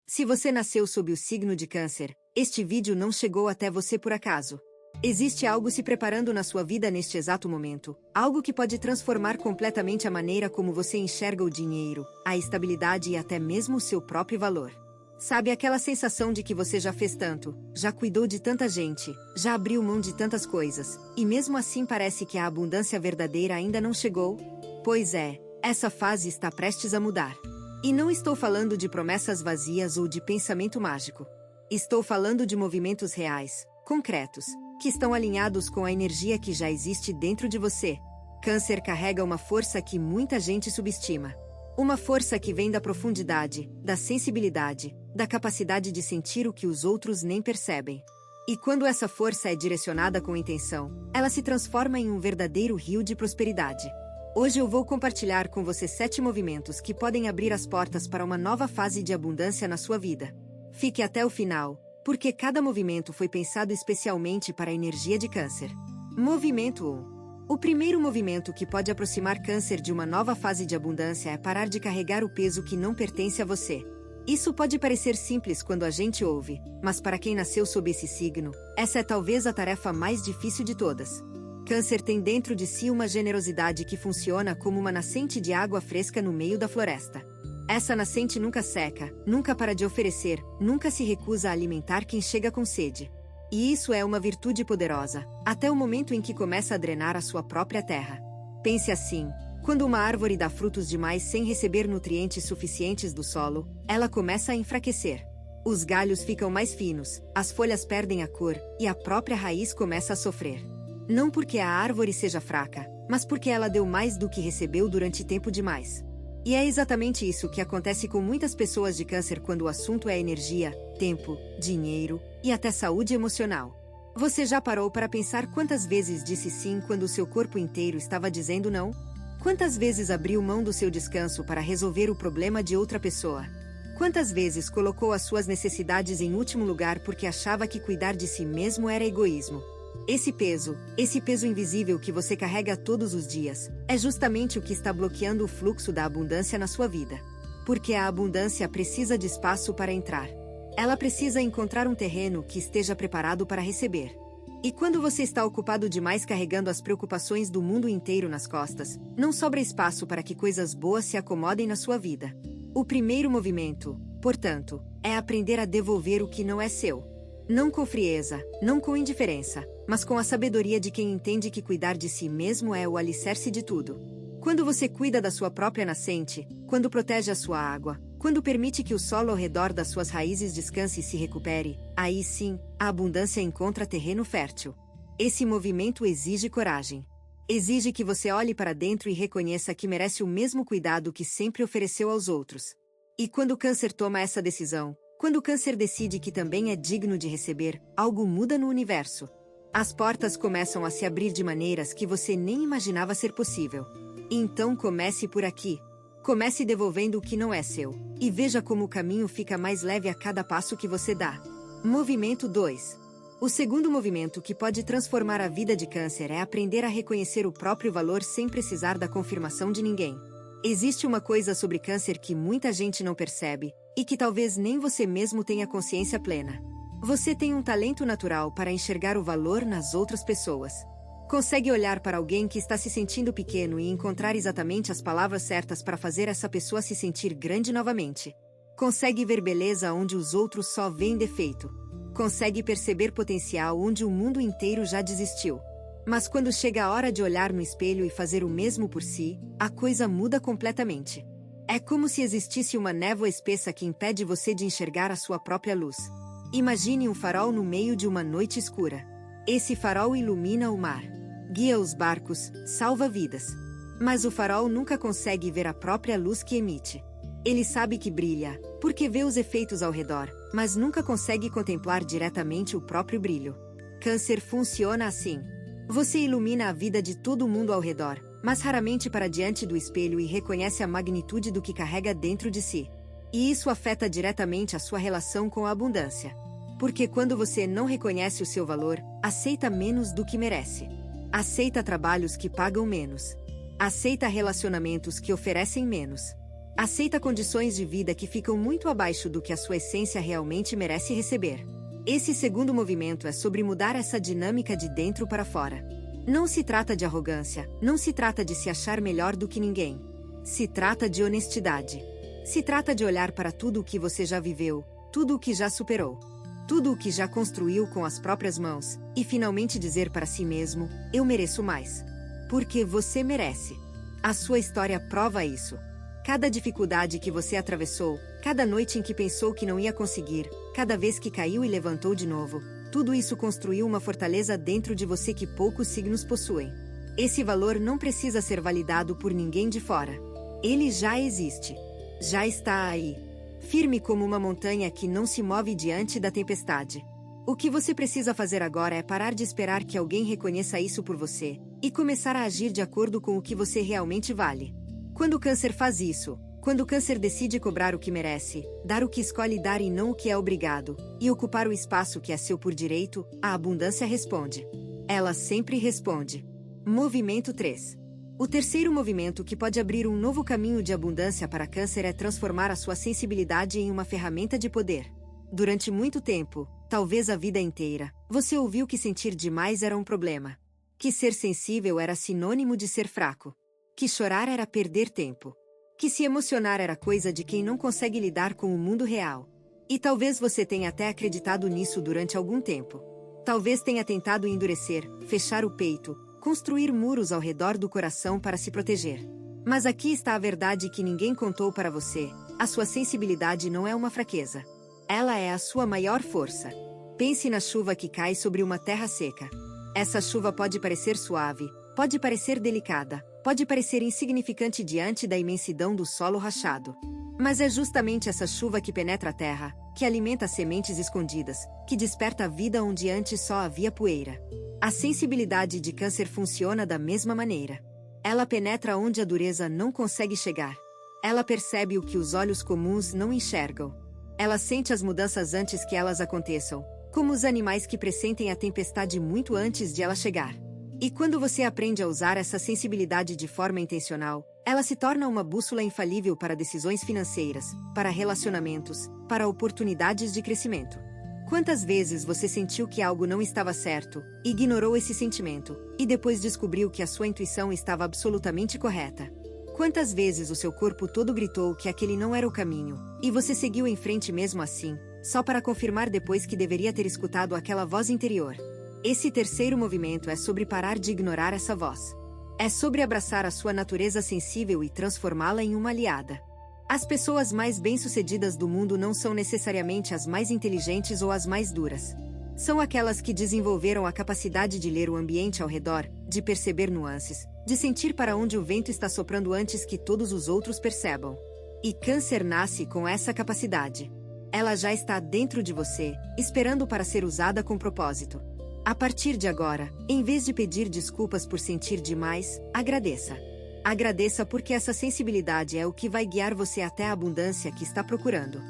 Se você nasceu sob o signo de Câncer, este vídeo não chegou até você por acaso. Existe algo se preparando na sua vida neste exato momento, algo que pode transformar completamente a maneira como você enxerga o dinheiro, a estabilidade e até mesmo o seu próprio valor. Sabe aquela sensação de que você já fez tanto, já cuidou de tanta gente, já abriu mão de tantas coisas, e mesmo assim parece que a abundância verdadeira ainda não chegou? Pois é, essa fase está prestes a mudar. E não estou falando de promessas vazias ou de pensamento mágico. Estou falando de movimentos reais, concretos, que estão alinhados com a energia que já existe dentro de você. Câncer carrega uma força que muita gente subestima. Uma força que vem da profundidade, da sensibilidade, da capacidade de sentir o que os outros nem percebem. E quando essa força é direcionada com intenção, ela se transforma em um verdadeiro rio de prosperidade. Hoje eu vou compartilhar com você 7 movimentos que podem abrir as portas para uma nova fase de abundância na sua vida. Fique até o final, porque cada movimento foi pensado especialmente para a energia de Câncer. Movimento 1. O primeiro movimento que pode aproximar Câncer de uma nova fase de abundância é parar de carregar o peso que não pertence a você. Isso pode parecer simples quando a gente ouve, mas para quem nasceu sob esse signo, essa é talvez a tarefa mais difícil de todas. Câncer tem dentro de si uma generosidade que funciona como uma nascente de água fresca no meio da floresta. Essa nascente nunca seca, nunca para de oferecer, nunca se recusa a alimentar quem chega com sede. E isso é uma virtude poderosa, até o momento em que começa a drenar a sua própria terra. Pense assim, quando uma árvore dá frutos demais sem receber nutrientes suficientes do solo, ela começa a enfraquecer. Os galhos ficam mais finos, as folhas perdem a cor, e a própria raiz começa a sofrer. Não porque a árvore seja fraca, mas porque ela deu mais do que recebeu durante tempo demais. E é exatamente isso que acontece com muitas pessoas de Câncer quando o assunto é energia, tempo, dinheiro e até saúde emocional. Você já parou para pensar quantas vezes disse sim quando o seu corpo inteiro estava dizendo não? Quantas vezes abriu mão do seu descanso para resolver o problema de outra pessoa? Quantas vezes colocou as suas necessidades em último lugar porque achava que cuidar de si mesmo era egoísmo? Esse peso invisível que você carrega todos os dias, é justamente o que está bloqueando o fluxo da abundância na sua vida. Porque a abundância precisa de espaço para entrar. Ela precisa encontrar um terreno que esteja preparado para receber. E quando você está ocupado demais carregando as preocupações do mundo inteiro nas costas, não sobra espaço para que coisas boas se acomodem na sua vida. O primeiro movimento, portanto, é aprender a devolver o que não é seu. Não com frieza, não com indiferença, mas com a sabedoria de quem entende que cuidar de si mesmo é o alicerce de tudo. Quando você cuida da sua própria nascente, quando protege a sua água, quando permite que o solo ao redor das suas raízes descanse e se recupere, aí sim, a abundância encontra terreno fértil. Esse movimento exige coragem. Exige que você olhe para dentro e reconheça que merece o mesmo cuidado que sempre ofereceu aos outros. E quando o Câncer toma essa decisão, quando o Câncer decide que também é digno de receber, algo muda no universo. As portas começam a se abrir de maneiras que você nem imaginava ser possível. Então comece por aqui. Comece devolvendo o que não é seu. E veja como o caminho fica mais leve a cada passo que você dá. Movimento 2. O segundo movimento que pode transformar a vida de Câncer é aprender a reconhecer o próprio valor sem precisar da confirmação de ninguém. Existe uma coisa sobre Câncer que muita gente não percebe, e que talvez nem você mesmo tenha consciência plena. Você tem um talento natural para enxergar o valor nas outras pessoas. Consegue olhar para alguém que está se sentindo pequeno e encontrar exatamente as palavras certas para fazer essa pessoa se sentir grande novamente. Consegue ver beleza onde os outros só veem defeito. Consegue perceber potencial onde o mundo inteiro já desistiu. Mas quando chega a hora de olhar no espelho e fazer o mesmo por si, a coisa muda completamente. É como se existisse uma névoa espessa que impede você de enxergar a sua própria luz. Imagine um farol no meio de uma noite escura. Esse farol ilumina o mar, guia os barcos, salva vidas. Mas o farol nunca consegue ver a própria luz que emite. Ele sabe que brilha, porque vê os efeitos ao redor, mas nunca consegue contemplar diretamente o próprio brilho. Câncer funciona assim. Você ilumina a vida de todo mundo ao redor, mas raramente para diante do espelho e reconhece a magnitude do que carrega dentro de si. E isso afeta diretamente a sua relação com a abundância. Porque quando você não reconhece o seu valor, aceita menos do que merece. Aceita trabalhos que pagam menos. Aceita relacionamentos que oferecem menos. Aceita condições de vida que ficam muito abaixo do que a sua essência realmente merece receber. Esse segundo movimento é sobre mudar essa dinâmica de dentro para fora. Não se trata de arrogância, não se trata de se achar melhor do que ninguém. Se trata de honestidade. Se trata de olhar para tudo o que você já viveu, tudo o que já superou, tudo o que já construiu com as próprias mãos, e finalmente dizer para si mesmo: eu mereço mais. Porque você merece. A sua história prova isso. Cada dificuldade que você atravessou, cada noite em que pensou que não ia conseguir, cada vez que caiu e levantou de novo, tudo isso construiu uma fortaleza dentro de você que poucos signos possuem. Esse valor não precisa ser validado por ninguém de fora. Ele já existe. Já está aí. Firme como uma montanha que não se move diante da tempestade. O que você precisa fazer agora é parar de esperar que alguém reconheça isso por você, e começar a agir de acordo com o que você realmente vale. Quando o Câncer faz isso, quando o Câncer decide cobrar o que merece, dar o que escolhe dar e não o que é obrigado, e ocupar o espaço que é seu por direito, a abundância responde. Ela sempre responde. Movimento 3. O terceiro movimento que pode abrir um novo caminho de abundância para Câncer é transformar a sua sensibilidade em uma ferramenta de poder. Durante muito tempo, talvez a vida inteira, você ouviu que sentir demais era um problema. Que ser sensível era sinônimo de ser fraco. Que chorar era perder tempo. Que se emocionar era coisa de quem não consegue lidar com o mundo real. E talvez você tenha até acreditado nisso durante algum tempo. Talvez tenha tentado endurecer, fechar o peito, construir muros ao redor do coração para se proteger. Mas aqui está a verdade que ninguém contou para você: a sua sensibilidade não é uma fraqueza. Ela é a sua maior força. Pense na chuva que cai sobre uma terra seca. Essa chuva pode parecer suave, pode parecer delicada, pode parecer insignificante diante da imensidão do solo rachado. Mas é justamente essa chuva que penetra a terra, que alimenta sementes escondidas, que desperta a vida onde antes só havia poeira. A sensibilidade de Câncer funciona da mesma maneira. Ela penetra onde a dureza não consegue chegar. Ela percebe o que os olhos comuns não enxergam. Ela sente as mudanças antes que elas aconteçam, como os animais que pressentem a tempestade muito antes de ela chegar. E quando você aprende a usar essa sensibilidade de forma intencional, ela se torna uma bússola infalível para decisões financeiras, para relacionamentos, para oportunidades de crescimento. Quantas vezes você sentiu que algo não estava certo, ignorou esse sentimento, e depois descobriu que a sua intuição estava absolutamente correta? Quantas vezes o seu corpo todo gritou que aquele não era o caminho, e você seguiu em frente mesmo assim, só para confirmar depois que deveria ter escutado aquela voz interior? Esse terceiro movimento é sobre parar de ignorar essa voz. É sobre abraçar a sua natureza sensível e transformá-la em uma aliada. As pessoas mais bem-sucedidas do mundo não são necessariamente as mais inteligentes ou as mais duras. São aquelas que desenvolveram a capacidade de ler o ambiente ao redor, de perceber nuances, de sentir para onde o vento está soprando antes que todos os outros percebam. E Câncer nasce com essa capacidade. Ela já está dentro de você, esperando para ser usada com propósito. A partir de agora, em vez de pedir desculpas por sentir demais, agradeça. Agradeça porque essa sensibilidade é o que vai guiar você até a abundância que está procurando.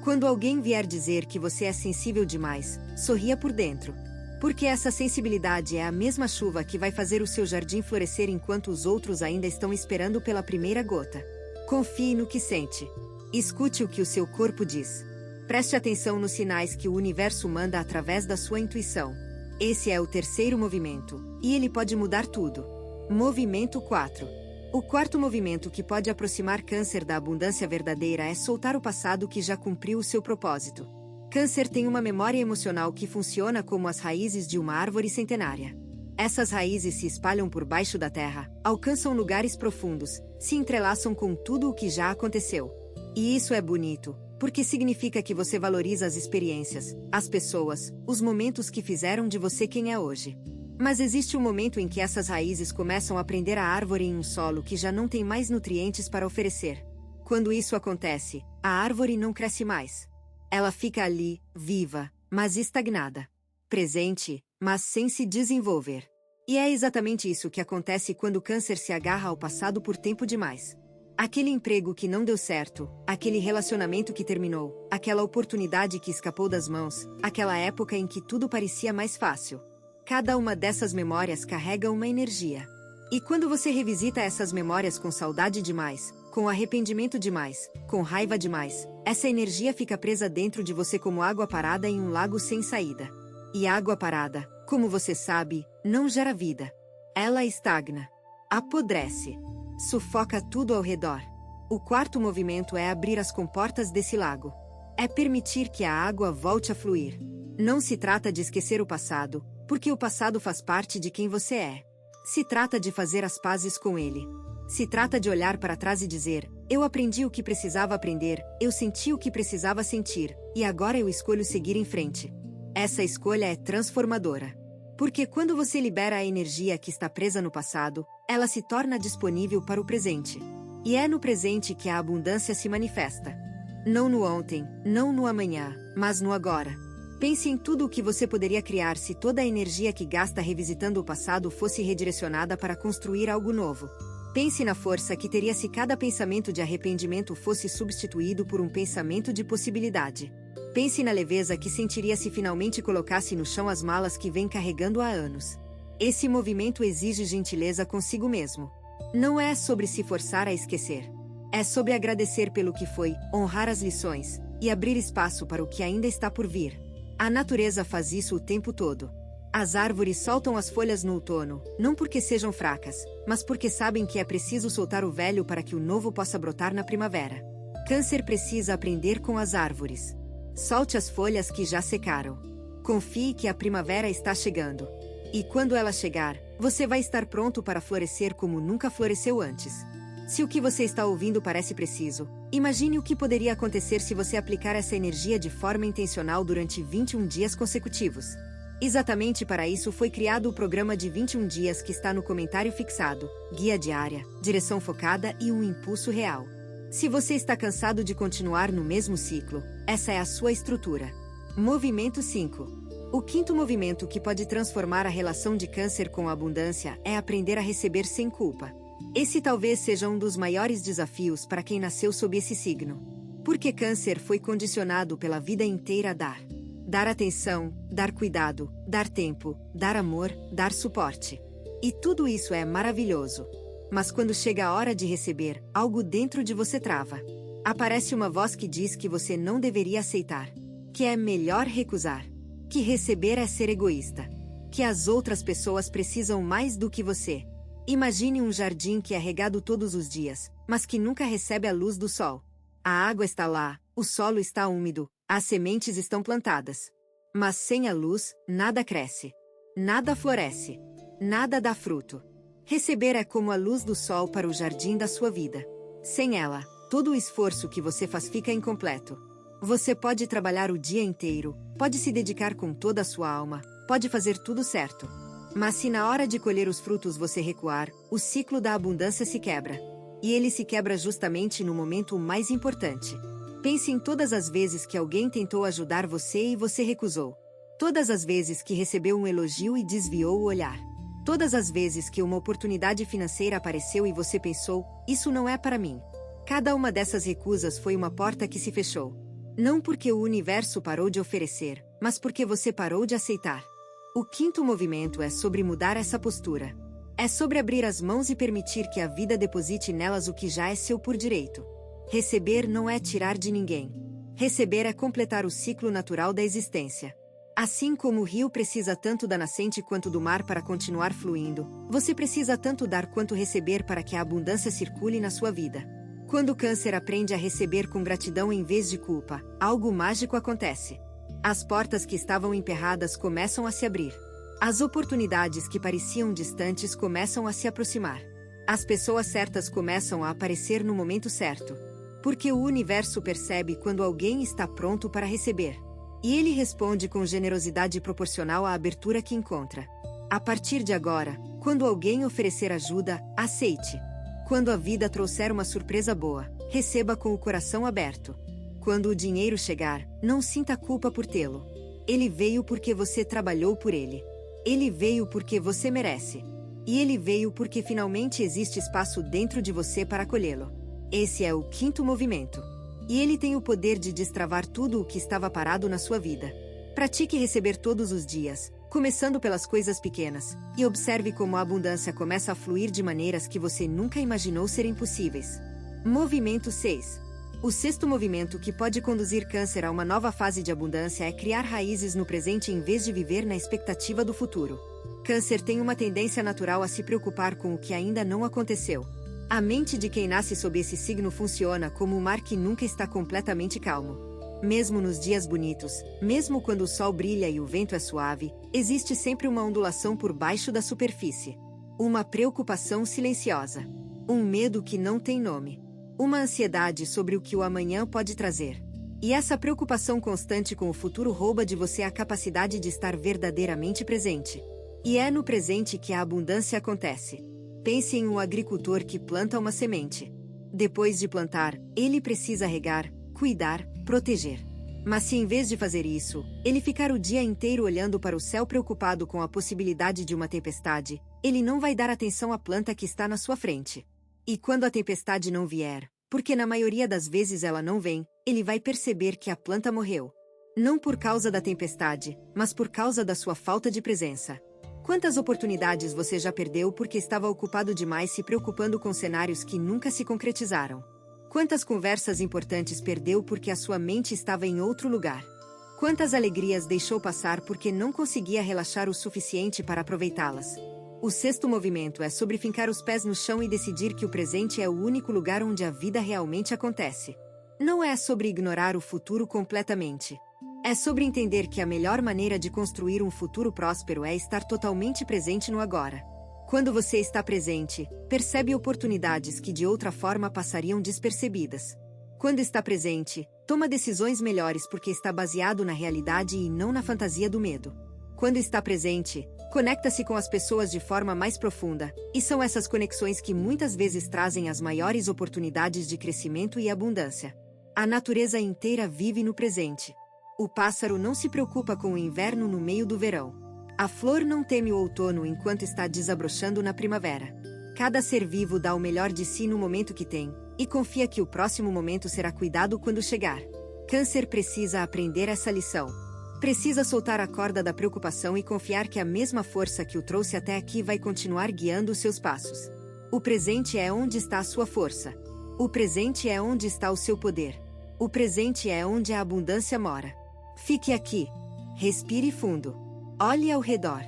Quando alguém vier dizer que você é sensível demais, sorria por dentro. Porque essa sensibilidade é a mesma chuva que vai fazer o seu jardim florescer enquanto os outros ainda estão esperando pela primeira gota. Confie no que sente. Escute o que o seu corpo diz. Preste atenção nos sinais que o universo manda através da sua intuição. Esse é o terceiro movimento, e ele pode mudar tudo. Movimento 4. O quarto movimento que pode aproximar Câncer da abundância verdadeira é soltar o passado que já cumpriu o seu propósito. Câncer tem uma memória emocional que funciona como as raízes de uma árvore centenária. Essas raízes se espalham por baixo da terra, alcançam lugares profundos, se entrelaçam com tudo o que já aconteceu. E isso é bonito, porque significa que você valoriza as experiências, as pessoas, os momentos que fizeram de você quem é hoje. Mas existe um momento em que essas raízes começam a prender a árvore em um solo que já não tem mais nutrientes para oferecer. Quando isso acontece, a árvore não cresce mais. Ela fica ali, viva, mas estagnada. Presente, mas sem se desenvolver. E é exatamente isso que acontece quando Câncer se agarra ao passado por tempo demais. Aquele emprego que não deu certo, aquele relacionamento que terminou, aquela oportunidade que escapou das mãos, aquela época em que tudo parecia mais fácil. Cada uma dessas memórias carrega uma energia. E quando você revisita essas memórias com saudade demais, com arrependimento demais, com raiva demais, essa energia fica presa dentro de você como água parada em um lago sem saída. E água parada, como você sabe, não gera vida. Ela estagna, apodrece, sufoca tudo ao redor. O quarto movimento é abrir as comportas desse lago. É permitir que a água volte a fluir. Não se trata de esquecer o passado, porque o passado faz parte de quem você é. Se trata de fazer as pazes com ele. Se trata de olhar para trás e dizer: eu aprendi o que precisava aprender, eu senti o que precisava sentir, e agora eu escolho seguir em frente. Essa escolha é transformadora. Porque quando você libera a energia que está presa no passado, ela se torna disponível para o presente. E é no presente que a abundância se manifesta. Não no ontem, não no amanhã, mas no agora. Pense em tudo o que você poderia criar se toda a energia que gasta revisitando o passado fosse redirecionada para construir algo novo. Pense na força que teria se cada pensamento de arrependimento fosse substituído por um pensamento de possibilidade. Pense na leveza que sentiria se finalmente colocasse no chão as malas que vem carregando há anos. Esse movimento exige gentileza consigo mesmo. Não é sobre se forçar a esquecer. É sobre agradecer pelo que foi, honrar as lições, e abrir espaço para o que ainda está por vir. A natureza faz isso o tempo todo. As árvores soltam as folhas no outono, não porque sejam fracas, mas porque sabem que é preciso soltar o velho para que o novo possa brotar na primavera. Câncer precisa aprender com as árvores. Solte as folhas que já secaram. Confie que a primavera está chegando. E quando ela chegar, você vai estar pronto para florescer como nunca floresceu antes. Se o que você está ouvindo parece preciso, imagine o que poderia acontecer se você aplicar essa energia de forma intencional durante 21 dias consecutivos. Exatamente para isso foi criado o programa de 21 dias que está no comentário fixado, guia diária, direção focada e um impulso real. Se você está cansado de continuar no mesmo ciclo, essa é a sua estrutura. Movimento 5. O quinto movimento que pode transformar a relação de Câncer com a abundância é aprender a receber sem culpa. Esse talvez seja um dos maiores desafios para quem nasceu sob esse signo. Porque Câncer foi condicionado pela vida inteira a dar. Dar atenção, dar cuidado, dar tempo, dar amor, dar suporte. E tudo isso é maravilhoso. Mas quando chega a hora de receber, algo dentro de você trava. Aparece uma voz que diz que você não deveria aceitar. Que é melhor recusar. Que receber é ser egoísta. Que as outras pessoas precisam mais do que você. Imagine um jardim que é regado todos os dias, mas que nunca recebe a luz do sol. A água está lá, o solo está úmido, as sementes estão plantadas. Mas sem a luz, nada cresce. Nada floresce. Nada dá fruto. Receber é como a luz do sol para o jardim da sua vida. Sem ela, todo o esforço que você faz fica incompleto. Você pode trabalhar o dia inteiro, pode se dedicar com toda a sua alma, pode fazer tudo certo. Mas se na hora de colher os frutos você recuar, o ciclo da abundância se quebra. E ele se quebra justamente no momento mais importante. Pense em todas as vezes que alguém tentou ajudar você e você recusou. Todas as vezes que recebeu um elogio e desviou o olhar. Todas as vezes que uma oportunidade financeira apareceu e você pensou: isso não é para mim. Cada uma dessas recusas foi uma porta que se fechou. Não porque o universo parou de oferecer, mas porque você parou de aceitar. O quinto movimento é sobre mudar essa postura. É sobre abrir as mãos e permitir que a vida deposite nelas o que já é seu por direito. Receber não é tirar de ninguém. Receber é completar o ciclo natural da existência. Assim como o rio precisa tanto da nascente quanto do mar para continuar fluindo, você precisa tanto dar quanto receber para que a abundância circule na sua vida. Quando o Câncer aprende a receber com gratidão em vez de culpa, algo mágico acontece. As portas que estavam emperradas começam a se abrir. As oportunidades que pareciam distantes começam a se aproximar. As pessoas certas começam a aparecer no momento certo. Porque o universo percebe quando alguém está pronto para receber. E ele responde com generosidade proporcional à abertura que encontra. A partir de agora, quando alguém oferecer ajuda, aceite. Quando a vida trouxer uma surpresa boa, receba com o coração aberto. Quando o dinheiro chegar, não sinta culpa por tê-lo. Ele veio porque você trabalhou por ele. Ele veio porque você merece. E ele veio porque finalmente existe espaço dentro de você para acolhê-lo. Esse é o quinto movimento. E ele tem o poder de destravar tudo o que estava parado na sua vida. Pratique receber todos os dias, começando pelas coisas pequenas, e observe como a abundância começa a fluir de maneiras que você nunca imaginou serem possíveis. Movimento 6. O sexto movimento que pode conduzir Câncer a uma nova fase de abundância é criar raízes no presente em vez de viver na expectativa do futuro. Câncer tem uma tendência natural a se preocupar com o que ainda não aconteceu. A mente de quem nasce sob esse signo funciona como um mar que nunca está completamente calmo. Mesmo nos dias bonitos, mesmo quando o sol brilha e o vento é suave, existe sempre uma ondulação por baixo da superfície. Uma preocupação silenciosa. Um medo que não tem nome. Uma ansiedade sobre o que o amanhã pode trazer. E essa preocupação constante com o futuro rouba de você a capacidade de estar verdadeiramente presente. E é no presente que a abundância acontece. Pense em um agricultor que planta uma semente. Depois de plantar, ele precisa regar, cuidar, proteger. Mas se em vez de fazer isso, ele ficar o dia inteiro olhando para o céu preocupado com a possibilidade de uma tempestade, ele não vai dar atenção à planta que está na sua frente. E quando a tempestade não vier, porque na maioria das vezes ela não vem, ele vai perceber que a planta morreu. Não por causa da tempestade, mas por causa da sua falta de presença. Quantas oportunidades você já perdeu porque estava ocupado demais se preocupando com cenários que nunca se concretizaram? Quantas conversas importantes perdeu porque a sua mente estava em outro lugar? Quantas alegrias deixou passar porque não conseguia relaxar o suficiente para aproveitá-las? O sexto movimento é sobre fincar os pés no chão e decidir que o presente é o único lugar onde a vida realmente acontece. Não é sobre ignorar o futuro completamente. É sobre entender que a melhor maneira de construir um futuro próspero é estar totalmente presente no agora. Quando você está presente, percebe oportunidades que de outra forma passariam despercebidas. Quando está presente, toma decisões melhores porque está baseado na realidade e não na fantasia do medo. Quando está presente, conecta-se com as pessoas de forma mais profunda, e são essas conexões que muitas vezes trazem as maiores oportunidades de crescimento e abundância. A natureza inteira vive no presente. O pássaro não se preocupa com o inverno no meio do verão. A flor não teme o outono enquanto está desabrochando na primavera. Cada ser vivo dá o melhor de si no momento que tem, e confia que o próximo momento será cuidado quando chegar. Câncer precisa aprender essa lição. Precisa soltar a corda da preocupação e confiar que a mesma força que o trouxe até aqui vai continuar guiando os seus passos. O presente é onde está a sua força. O presente é onde está o seu poder. O presente é onde a abundância mora. Fique aqui. Respire fundo. Olhe ao redor.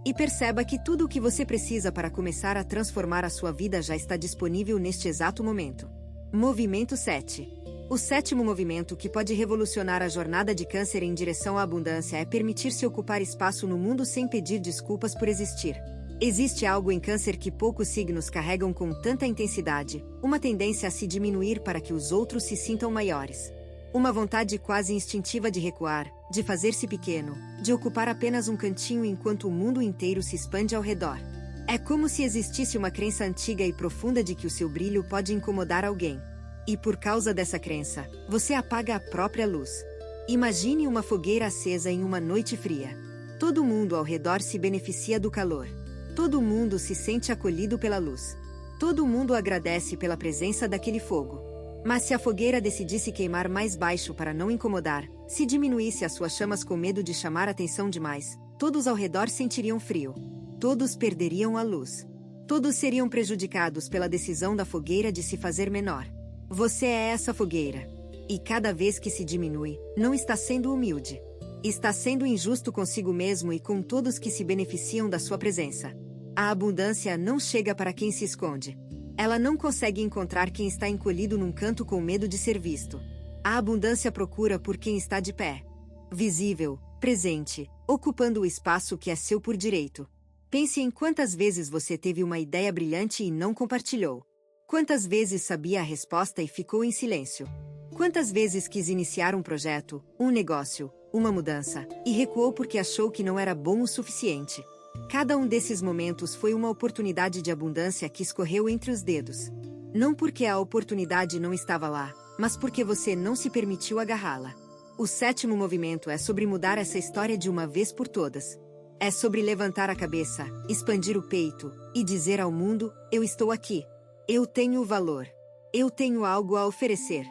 E perceba que tudo o que você precisa para começar a transformar a sua vida já está disponível neste exato momento. Movimento 7. O sétimo movimento que pode revolucionar a jornada de Câncer em direção à abundância é permitir-se ocupar espaço no mundo sem pedir desculpas por existir. Existe algo em Câncer que poucos signos carregam com tanta intensidade, uma tendência a se diminuir para que os outros se sintam maiores. Uma vontade quase instintiva de recuar, de fazer-se pequeno, de ocupar apenas um cantinho enquanto o mundo inteiro se expande ao redor. É como se existisse uma crença antiga e profunda de que o seu brilho pode incomodar alguém. E por causa dessa crença, você apaga a própria luz. Imagine uma fogueira acesa em uma noite fria. Todo mundo ao redor se beneficia do calor. Todo mundo se sente acolhido pela luz. Todo mundo agradece pela presença daquele fogo. Mas se a fogueira decidisse queimar mais baixo para não incomodar, se diminuísse as suas chamas com medo de chamar atenção demais, todos ao redor sentiriam frio. Todos perderiam a luz. Todos seriam prejudicados pela decisão da fogueira de se fazer menor. Você é essa fogueira. E cada vez que se diminui, não está sendo humilde. Está sendo injusto consigo mesmo e com todos que se beneficiam da sua presença. A abundância não chega para quem se esconde. Ela não consegue encontrar quem está encolhido num canto com medo de ser visto. A abundância procura por quem está de pé. Visível, presente, ocupando o espaço que é seu por direito. Pense em quantas vezes você teve uma ideia brilhante e não compartilhou. Quantas vezes sabia a resposta e ficou em silêncio. Quantas vezes quis iniciar um projeto, um negócio, uma mudança, e recuou porque achou que não era bom o suficiente. Cada um desses momentos foi uma oportunidade de abundância que escorreu entre os dedos. Não porque a oportunidade não estava lá, mas porque você não se permitiu agarrá-la. O sétimo movimento é sobre mudar essa história de uma vez por todas. É sobre levantar a cabeça, expandir o peito, e dizer ao mundo, eu estou aqui. Eu tenho valor. Eu tenho algo a oferecer.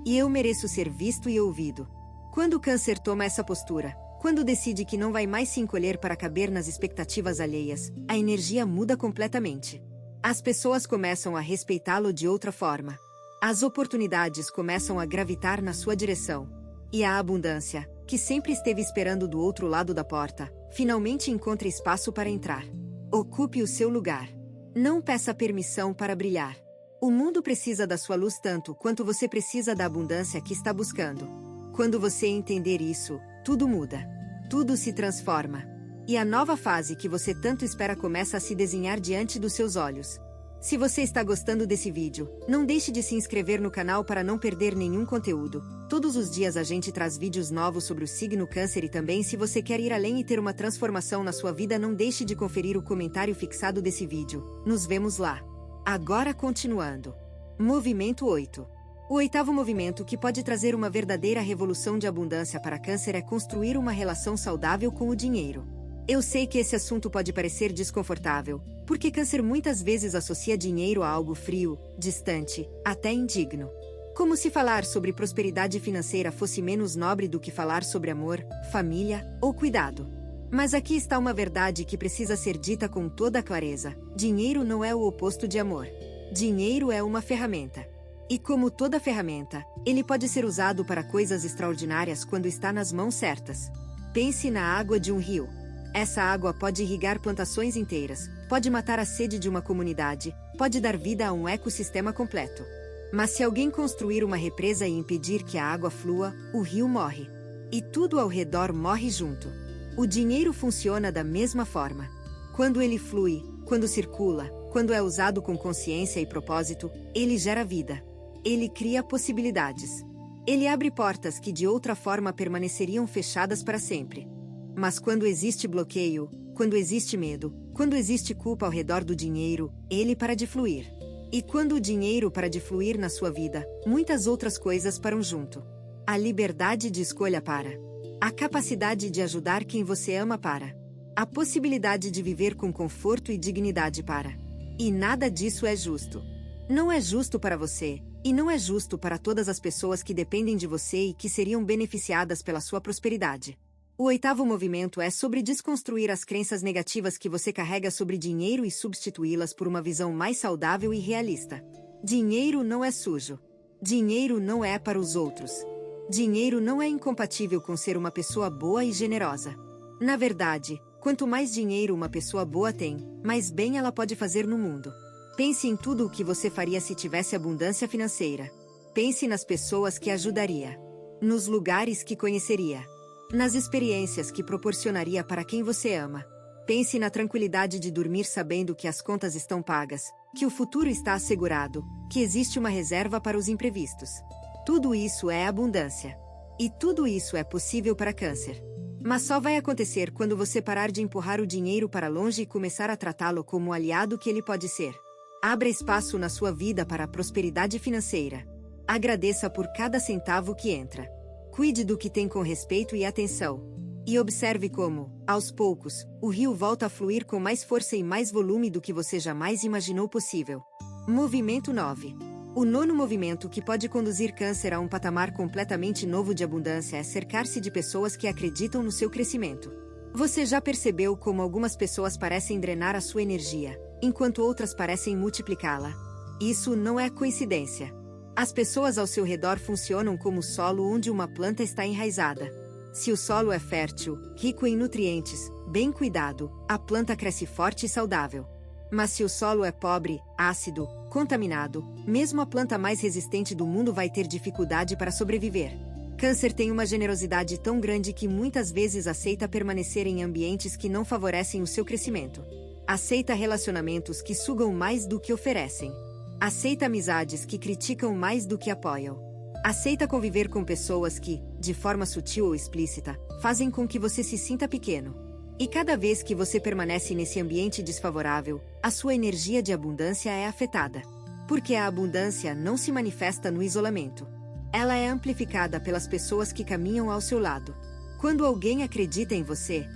E eu mereço ser visto e ouvido. Quando o Câncer toma essa postura, quando decide que não vai mais se encolher para caber nas expectativas alheias, a energia muda completamente. As pessoas começam a respeitá-lo de outra forma. As oportunidades começam a gravitar na sua direção. E a abundância, que sempre esteve esperando do outro lado da porta, finalmente encontra espaço para entrar. Ocupe o seu lugar. Não peça permissão para brilhar. O mundo precisa da sua luz tanto quanto você precisa da abundância que está buscando. Quando você entender isso, tudo muda. Tudo se transforma. E a nova fase que você tanto espera começa a se desenhar diante dos seus olhos. Se você está gostando desse vídeo, não deixe de se inscrever no canal para não perder nenhum conteúdo. Todos os dias a gente traz vídeos novos sobre o signo Câncer e também se você quer ir além e ter uma transformação na sua vida, não deixe de conferir o comentário fixado desse vídeo. Nos vemos lá. Agora continuando. Movimento 8. O oitavo movimento que pode trazer uma verdadeira revolução de abundância para Câncer é construir uma relação saudável com o dinheiro. Eu sei que esse assunto pode parecer desconfortável, porque Câncer muitas vezes associa dinheiro a algo frio, distante, até indigno. Como se falar sobre prosperidade financeira fosse menos nobre do que falar sobre amor, família ou cuidado. Mas aqui está uma verdade que precisa ser dita com toda clareza: dinheiro não é o oposto de amor. Dinheiro é uma ferramenta. E como toda ferramenta, ele pode ser usado para coisas extraordinárias quando está nas mãos certas. Pense na água de um rio. Essa água pode irrigar plantações inteiras, pode matar a sede de uma comunidade, pode dar vida a um ecossistema completo. Mas se alguém construir uma represa e impedir que a água flua, o rio morre. E tudo ao redor morre junto. O dinheiro funciona da mesma forma. Quando ele flui, quando circula, quando é usado com consciência e propósito, ele gera vida. Ele cria possibilidades. Ele abre portas que de outra forma permaneceriam fechadas para sempre. Mas quando existe bloqueio, quando existe medo, quando existe culpa ao redor do dinheiro, ele para de fluir. E quando o dinheiro para de fluir na sua vida, muitas outras coisas param junto. A liberdade de escolha para. A capacidade de ajudar quem você ama para. A possibilidade de viver com conforto e dignidade para. E nada disso é justo. Não é justo para você, e não é justo para todas as pessoas que dependem de você e que seriam beneficiadas pela sua prosperidade. O oitavo movimento é sobre desconstruir as crenças negativas que você carrega sobre dinheiro e substituí-las por uma visão mais saudável e realista. Dinheiro não é sujo. Dinheiro não é para os outros. Dinheiro não é incompatível com ser uma pessoa boa e generosa. Na verdade, quanto mais dinheiro uma pessoa boa tem, mais bem ela pode fazer no mundo. Pense em tudo o que você faria se tivesse abundância financeira. Pense nas pessoas que ajudaria. Nos lugares que conheceria. Nas experiências que proporcionaria para quem você ama. Pense na tranquilidade de dormir sabendo que as contas estão pagas, que o futuro está assegurado, que existe uma reserva para os imprevistos. Tudo isso é abundância. E tudo isso é possível para Câncer. Mas só vai acontecer quando você parar de empurrar o dinheiro para longe e começar a tratá-lo como o aliado que ele pode ser. Abra espaço na sua vida para a prosperidade financeira. Agradeça por cada centavo que entra. Cuide do que tem com respeito e atenção. E observe como, aos poucos, o rio volta a fluir com mais força e mais volume do que você jamais imaginou possível. Movimento 9. O nono movimento que pode conduzir Câncer a um patamar completamente novo de abundância é cercar-se de pessoas que acreditam no seu crescimento. Você já percebeu como algumas pessoas parecem drenar a sua energia, enquanto outras parecem multiplicá-la? Isso não é coincidência. As pessoas ao seu redor funcionam como o solo onde uma planta está enraizada. Se o solo é fértil, rico em nutrientes, bem cuidado, a planta cresce forte e saudável. Mas se o solo é pobre, ácido, contaminado, mesmo a planta mais resistente do mundo vai ter dificuldade para sobreviver. Câncer tem uma generosidade tão grande que muitas vezes aceita permanecer em ambientes que não favorecem o seu crescimento. Aceita relacionamentos que sugam mais do que oferecem. Aceita amizades que criticam mais do que apoiam. Aceita conviver com pessoas que, de forma sutil ou explícita, fazem com que você se sinta pequeno. E cada vez que você permanece nesse ambiente desfavorável, a sua energia de abundância é afetada. Porque a abundância não se manifesta no isolamento. Ela é amplificada pelas pessoas que caminham ao seu lado. Quando alguém acredita em você,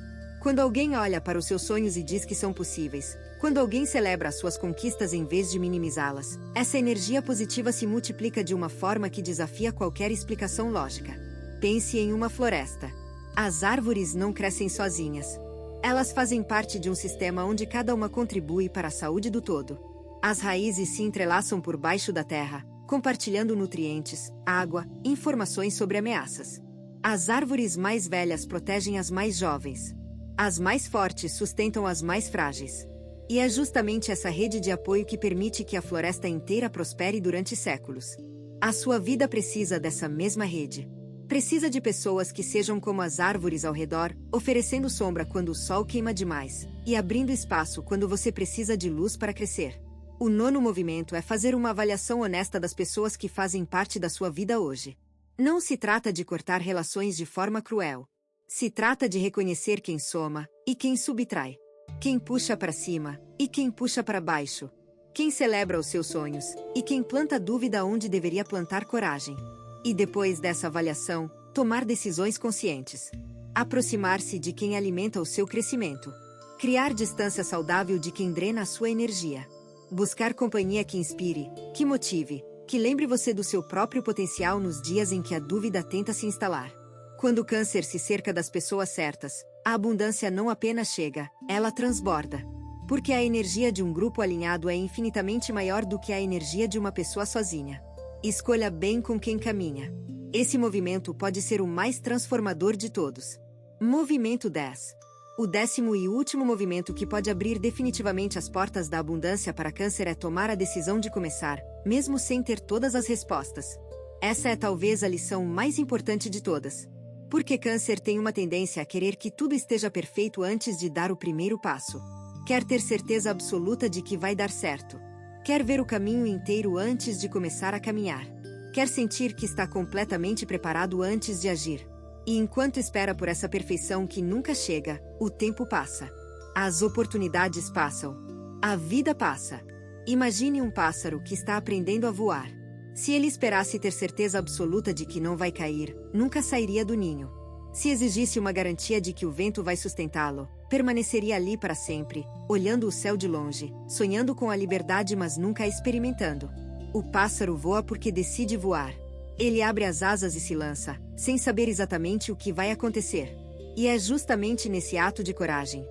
quando alguém olha para os seus sonhos e diz que são possíveis, quando alguém celebra as suas conquistas em vez de minimizá-las, essa energia positiva se multiplica de uma forma que desafia qualquer explicação lógica. Pense em uma floresta. As árvores não crescem sozinhas. Elas fazem parte de um sistema onde cada uma contribui para a saúde do todo. As raízes se entrelaçam por baixo da terra, compartilhando nutrientes, água, informações sobre ameaças. As árvores mais velhas protegem as mais jovens. As mais fortes sustentam as mais frágeis. E é justamente essa rede de apoio que permite que a floresta inteira prospere durante séculos. A sua vida precisa dessa mesma rede. Precisa de pessoas que sejam como as árvores ao redor, oferecendo sombra quando o sol queima demais, e abrindo espaço quando você precisa de luz para crescer. O nono movimento é fazer uma avaliação honesta das pessoas que fazem parte da sua vida hoje. Não se trata de cortar relações de forma cruel. Se trata de reconhecer quem soma e quem subtrai. Quem puxa para cima e quem puxa para baixo. Quem celebra os seus sonhos e quem planta dúvida onde deveria plantar coragem. E depois dessa avaliação, tomar decisões conscientes. Aproximar-se de quem alimenta o seu crescimento. Criar distância saudável de quem drena a sua energia. Buscar companhia que inspire, que motive, que lembre você do seu próprio potencial nos dias em que a dúvida tenta se instalar. Quando o câncer se cerca das pessoas certas, a abundância não apenas chega, ela transborda. Porque a energia de um grupo alinhado é infinitamente maior do que a energia de uma pessoa sozinha. Escolha bem com quem caminha. Esse movimento pode ser o mais transformador de todos. Movimento 10. O 10º e último movimento que pode abrir definitivamente as portas da abundância para Câncer é tomar a decisão de começar, mesmo sem ter todas as respostas. Essa é talvez a lição mais importante de todas. Porque Câncer tem uma tendência a querer que tudo esteja perfeito antes de dar o primeiro passo. Quer ter certeza absoluta de que vai dar certo. Quer ver o caminho inteiro antes de começar a caminhar. Quer sentir que está completamente preparado antes de agir. E enquanto espera por essa perfeição que nunca chega, o tempo passa. As oportunidades passam. A vida passa. Imagine um pássaro que está aprendendo a voar. Se ele esperasse ter certeza absoluta de que não vai cair, nunca sairia do ninho. Se exigisse uma garantia de que o vento vai sustentá-lo, permaneceria ali para sempre, olhando o céu de longe, sonhando com a liberdade mas nunca a experimentando. O pássaro voa porque decide voar. Ele abre as asas e se lança, sem saber exatamente o que vai acontecer. E é justamente nesse ato de coragem,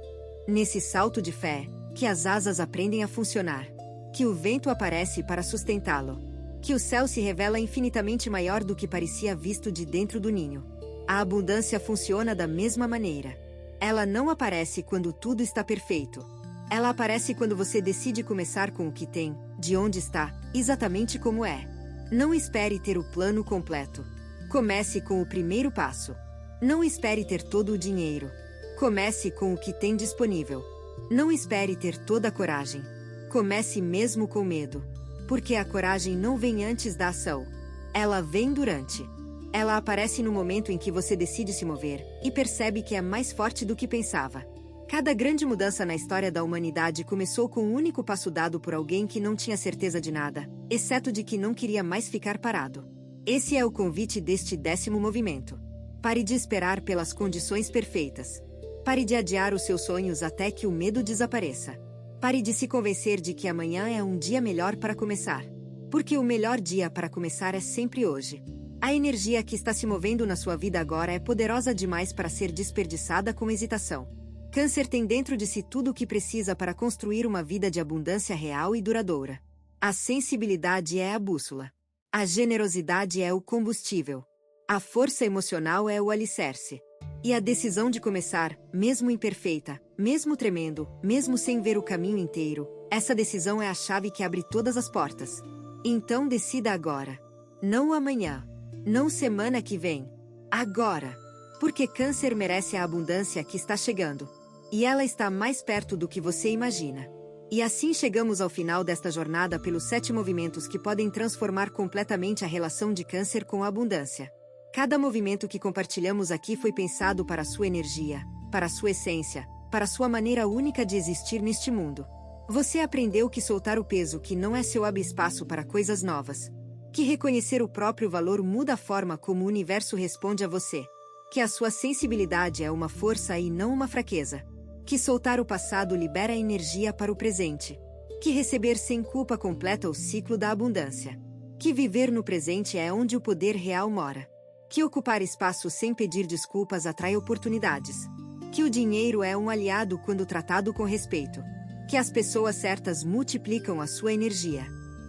nesse salto de fé, que as asas aprendem a funcionar. Que o vento aparece para sustentá-lo. Que o céu se revela infinitamente maior do que parecia visto de dentro do ninho. A abundância funciona da mesma maneira. Ela não aparece quando tudo está perfeito. Ela aparece quando você decide começar com o que tem, de onde está, exatamente como é. Não espere ter o plano completo. Comece com o primeiro passo. Não espere ter todo o dinheiro. Comece com o que tem disponível. Não espere ter toda a coragem. Comece mesmo com medo. Porque a coragem não vem antes da ação. Ela vem durante. Ela aparece no momento em que você decide se mover e percebe que é mais forte do que pensava. Cada grande mudança na história da humanidade começou com um único passo dado por alguém que não tinha certeza de nada, exceto de que não queria mais ficar parado. Esse é o convite deste 10º movimento. Pare de esperar pelas condições perfeitas. Pare de adiar os seus sonhos até que o medo desapareça. Pare de se convencer de que amanhã é um dia melhor para começar. Porque o melhor dia para começar é sempre hoje. A energia que está se movendo na sua vida agora é poderosa demais para ser desperdiçada com hesitação. Câncer tem dentro de si tudo o que precisa para construir uma vida de abundância real e duradoura. A sensibilidade é a bússola. A generosidade é o combustível. A força emocional é o alicerce. E a decisão de começar, mesmo imperfeita, mesmo tremendo, mesmo sem ver o caminho inteiro, essa decisão é a chave que abre todas as portas. Então decida agora. Não amanhã. Não semana que vem. Agora. Porque Câncer merece a abundância que está chegando. E ela está mais perto do que você imagina. E assim chegamos ao final desta jornada pelos 7 movimentos que podem transformar completamente a relação de Câncer com a abundância. Cada movimento que compartilhamos aqui foi pensado para a sua energia, para a sua essência, para a sua maneira única de existir neste mundo. Você aprendeu que soltar o peso que não é seu abre espaço para coisas novas. Que reconhecer o próprio valor muda a forma como o universo responde a você. Que a sua sensibilidade é uma força e não uma fraqueza. Que soltar o passado libera energia para o presente. Que receber sem culpa completa o ciclo da abundância. Que viver no presente é onde o poder real mora. Que ocupar espaço sem pedir desculpas atrai oportunidades. Que o dinheiro é um aliado quando tratado com respeito. Que as pessoas certas multiplicam a sua energia.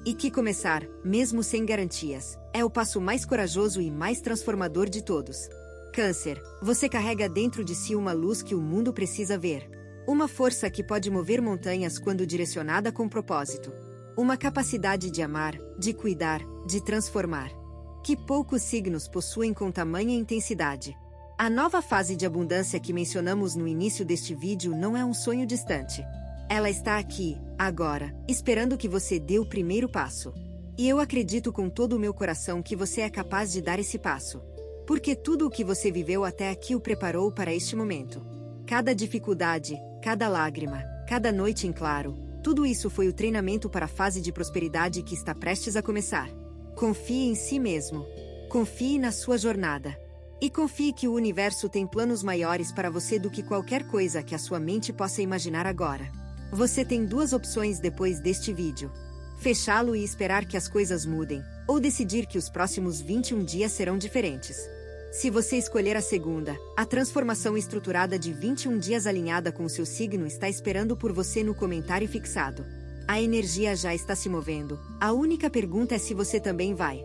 E que começar, mesmo sem garantias, é o passo mais corajoso e mais transformador de todos. Câncer, você carrega dentro de si uma luz que o mundo precisa ver. Uma força que pode mover montanhas quando direcionada com propósito. Uma capacidade de amar, de cuidar, de transformar. Que poucos signos possuem com tamanha intensidade. A nova fase de abundância que mencionamos no início deste vídeo não é um sonho distante. Ela está aqui, agora, esperando que você dê o primeiro passo. E eu acredito com todo o meu coração que você é capaz de dar esse passo. Porque tudo o que você viveu até aqui o preparou para este momento. Cada dificuldade, cada lágrima, cada noite em claro, tudo isso foi o treinamento para a fase de prosperidade que está prestes a começar. Confie em si mesmo. Confie na sua jornada. E confie que o universo tem planos maiores para você do que qualquer coisa que a sua mente possa imaginar agora. Você tem duas opções depois deste vídeo. Fechá-lo e esperar que as coisas mudem, ou decidir que os próximos 21 dias serão diferentes. Se você escolher a segunda, a transformação estruturada de 21 dias alinhada com o seu signo está esperando por você no comentário fixado. A energia já está se movendo, a única pergunta é se você também vai.